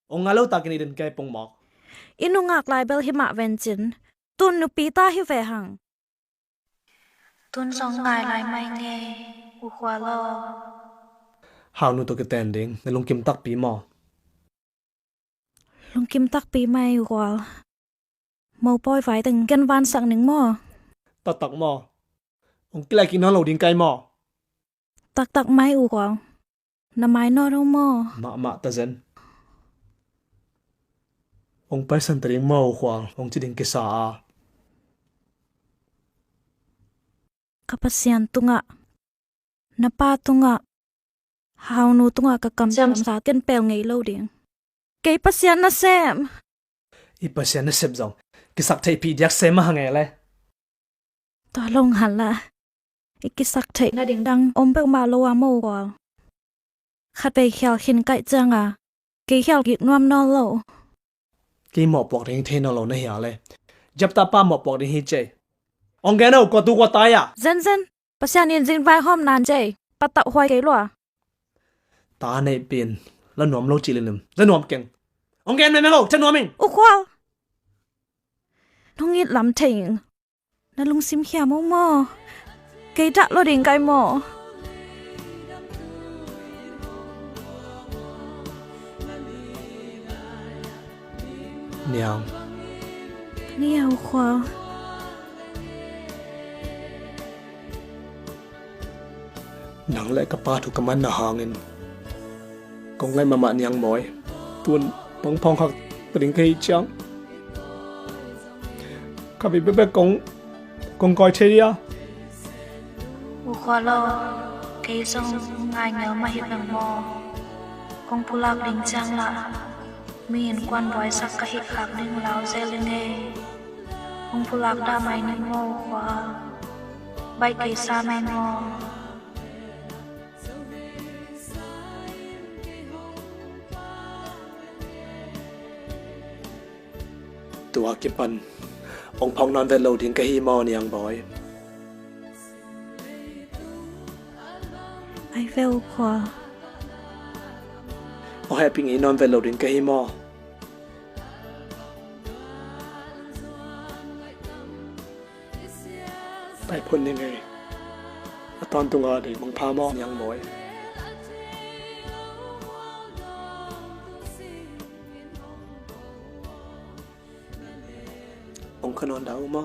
ông ngalo ta kini den kai pong mok inu ngak lai bel hima venchin tun nu pita hi ve hang Tuân song ngài lại mai nghe u khoa lo hao nu to ke ten ding na lung kim tak pi mo lung kim tak pi mai wal mau poi vai từng gan van sang ning mo ta tak mo ông kilai ki no lo ding kai mo tak tak mai u wal na mai no ro mo ma ta zen ông pai san tring mo khwal ông chi ding ke sa a kapasian tunga napa tunga hau nu tunga ka kam sa ken pel ngei lo ding ke pasian na sem i pasian na sep zong ki sak thai pi diak se ma hange le ta long hala ikisak thai na ding dang om pe ma lo wa mo wal khat pe khial khin kai changa ke khial ki nuam no lo ki mo pok ding the no lo na ya le jab ta pa mo pok ding hi che ông ge no ko tu ko ta ya zen zen pasian in jin vai hom nan jay pata hoi ke lo ta nei pin la nom lo chi le nim la nom keng ông ge me me lo chen nom min u khwal nong it lam thing na lung sim khia mo mo ke da lo ding kai mo niang ni u khwal nang le ka pa thu ka man na hangin kong ngai ma niang moi tuan pong pong khak pring kai chang ka bi be kong coi che ya u khoa lo cái song ngài nhớ mà hiệp đằng mò con pu lạc đình trang lạ miền quan bói sắc cả hiệp khạc ninh láo dê lên nghe con pu lạc đa mày ninh mô khoa bay kỳ xa mày mò tua ki pan ông phong non ve lo ding ka hi mo niang boy ai ve u khwal ông happy ngi non ve lo ding ka hi mo pai phun ni ngai aton tunga de mong pha mo niang boy ông khanon dau mo